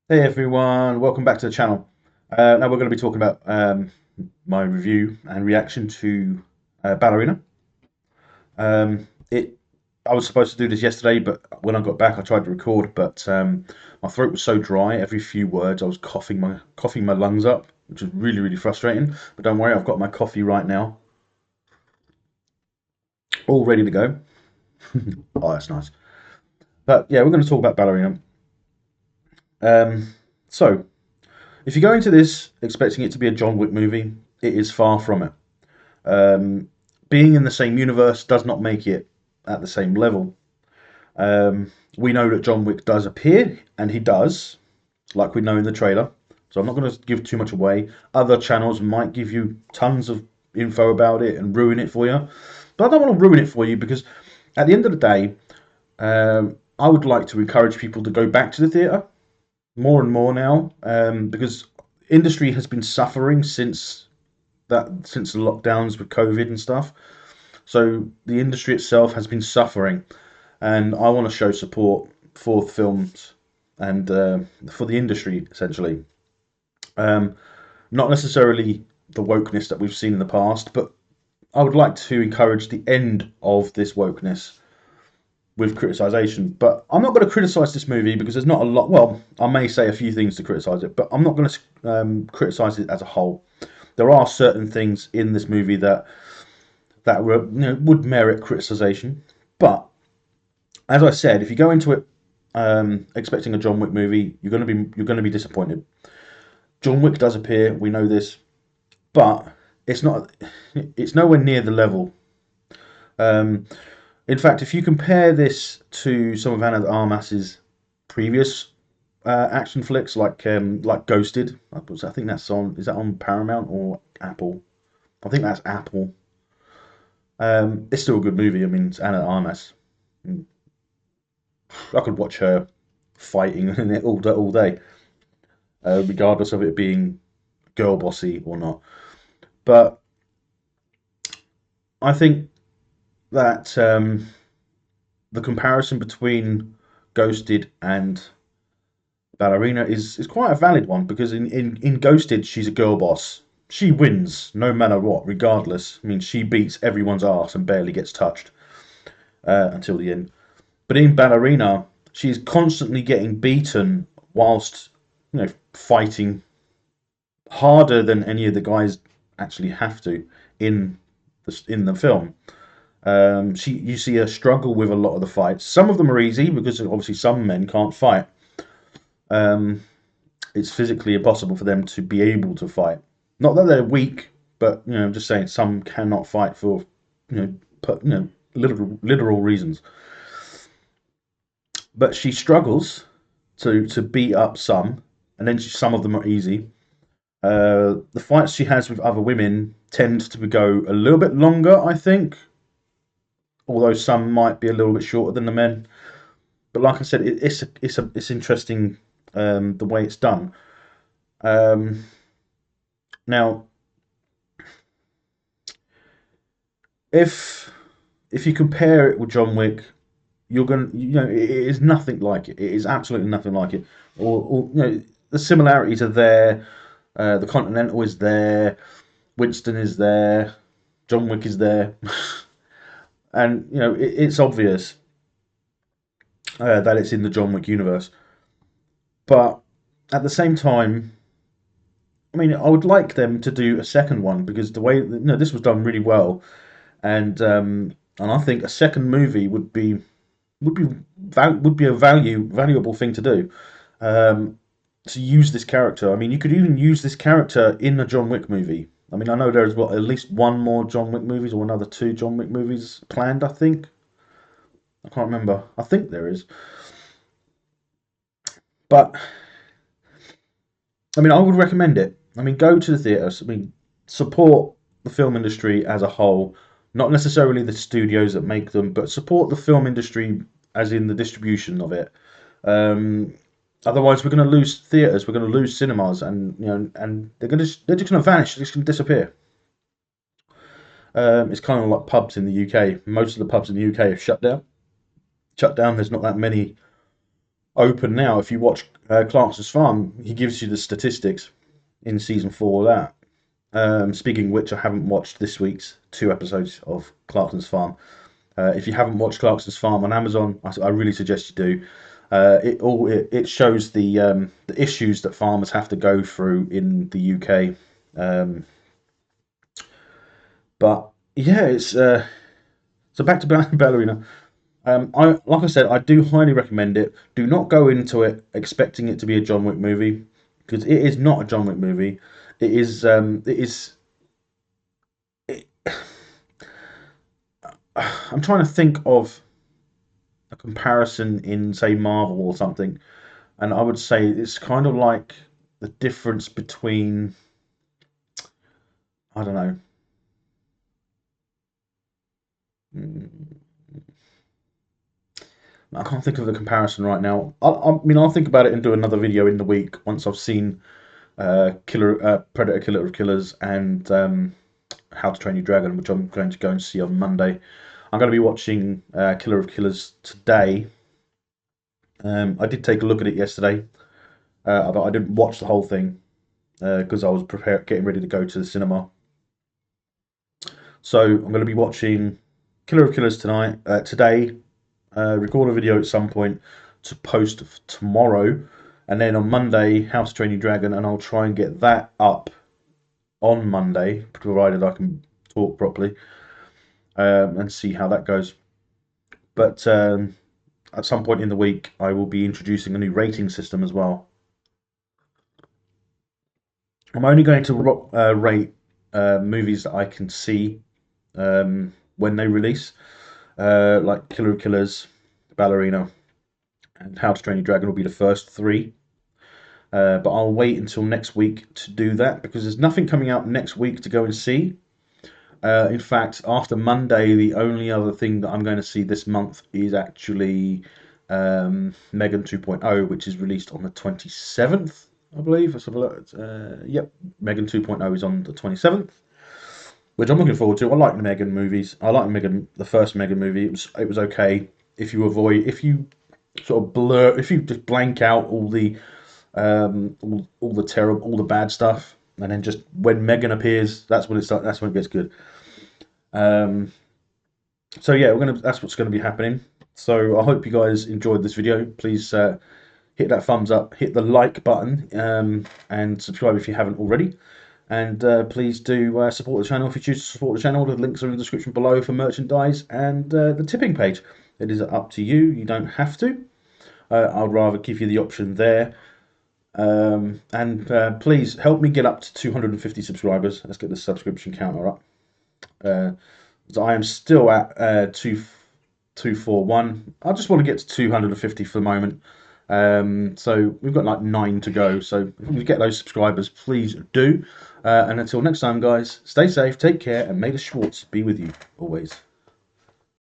Hey everyone, welcome back to the channel. Now we're going to be talking about my review and reaction to Ballerina. It I was supposed to do this yesterday, but when I got back, I tried to record, but my throat was so dry. Every few words, I was coughing my lungs up, which was really frustrating. But don't worry, I've got my coffee right now, all ready to go. Oh, that's nice. But yeah, we're going to talk about Ballerina. Um, so, if you go into this expecting it to be a John Wick movie, it is far from it. Um, Being in the same universe does not make it at the same level. We know that John Wick does appear, and he does, like we know in the trailer. So I'm not going to give too much away. Other channels might give you tons of info about it and ruin it for you. But I don't want to ruin it for you because at the end of the day, I would like to encourage people to go back to the theatre more and more now because industry has been suffering since the lockdowns with COVID and stuff. So the industry itself has been suffering, and I want to show support for films and for the industry essentially. Um, Not necessarily the wokeness that we've seen in the past, but I would like to encourage the end of this wokeness with criticisation. But I'm not going to criticise this movie because there's not a lot. Well, I may say a few things to criticise it, but I'm not going to criticise it as a whole. There are certain things in this movie that would merit criticisation, but as I said, if you go into it expecting a John Wick movie, you're going to be disappointed. John Wick does appear, we know this, but it's not. It's nowhere near the level. Um, in fact, if you compare this to some of Anna de Armas's previous action flicks, like Ghosted, I think that's on. Is that on Paramount or Apple? I think that's Apple. It's still a good movie. I mean, it's Anna de Armas. I could watch her fighting in it all day, regardless of it being girl bossy or not. But I think that the comparison between Ghosted and Ballerina is quite a valid one because in Ghosted she's a girl boss. She wins no matter what, regardless. I mean, she beats everyone's ass and barely gets touched until the end. But in Ballerina, she's constantly getting beaten whilst fighting harder than any of the guys actually have to in the film. You see her struggle with a lot of the fights. Some of them are easy because obviously some men can't fight. Um, it's physically impossible for them to be able to fight. Not that they're weak, but I'm just saying some cannot fight for you know literal reasons. But she struggles to beat up some, and then some of them are easy. The fights she has with other women tend to go a little bit longer, I think, although some might be a little bit shorter than the men. But like I said, it's interesting the way it's done. Um, Now, if if you compare it with John Wick, you're gonna it is nothing like it. It is absolutely nothing like it. Or the similarities are there. The Continental is there. Winston is there. John Wick is there, and it's obvious that it's in the John Wick universe. But at the same time, I mean, I would like them to do a second one because the way this was done really well, and I think a second movie would be would be a valuable thing to do. Um, to use this character. I mean, you could even use this character in the John Wick movie. I mean, I know there's at least one more John Wick movies or another two John Wick movies planned. I think I can't remember. I think there is, but I mean, I would recommend it. I mean, go to the theaters. I mean, support the film industry as a whole, not necessarily the studios that make them, but support the film industry as in the distribution of it. Um, Otherwise, we're going to lose theaters. We're going to lose cinemas, and and they're just going to vanish. They're just going to disappear. It's kind of like pubs in the UK. Most of the pubs in the UK are shut down. Shut down. There's not that many. open now. If you watch Clarkson's Farm, he gives you the statistics in season 4 of that. Speaking of which, I haven't watched this week's 2 episodes of Clarkson's Farm. If you haven't watched Clarkson's Farm on Amazon, I really suggest you do. It shows the issues that farmers have to go through in the UK. But yeah, it's so back to Ballerina. Like I said, I do highly recommend it. Do not go into it expecting it to be a John Wick movie, because it is not a John Wick movie. It is. It is. It, I'm trying to think of a comparison in, say, Marvel or something, and I would say it's kind of like the difference between, I don't know. mm, I can't think of the comparison right now. I mean, I'll think about it and do another video in the week once I've seen Predator, Killer of Killers, and How to Train Your Dragon, which I'm going to go and see on Monday. I'm going to be watching Killer of Killers today. I did take a look at it yesterday, but I didn't watch the whole thing because I was getting ready to go to the cinema. So I'm going to be watching Killer of Killers today. Record a video at some point to post tomorrow, and then on Monday, How to Train Your Dragon, and I'll try and get that up on Monday, provided I can talk properly, and see how that goes. But at some point in the week, I will be introducing a new rating system as well. I'm only going to rate movies that I can see when they release, like Killer of Killers, Ballerina, and How to Train Your Dragon will be the first 3. But I'll wait until next week to do that because there's nothing coming out next week to go and see. In fact, after Monday, the only other thing that I'm going to see this month is actually Megan 2.0, which is released on the 27th, I believe. Let's have a look. Yep, Megan 2.0 is on the 27th, which I'm looking forward to. I like the Megan movies. I like the first Megan movie. It was okay. If you sort of blur, if you just blank out all the all the terrible, all the bad stuff, and then just when Megan appears, that's when that's when it gets good. Um, so yeah, that's what's gonna be happening. So I hope you guys enjoyed this video. Please hit that thumbs up, hit the like button, and subscribe if you haven't already. And please do support the channel if you choose to support the channel. The links are in the description below for merchandise and the tipping page. It is up to you. You don't have to. I'd rather give you the option there. And please help me get up to 250 subscribers. Let's get the subscription counter up. So I am still at 241. I just want to get to 250 for the moment. So we've got like 9 to go. So if we get those subscribers, please do. And until next time, guys, stay safe, take care, and may the Schwartz be with you always.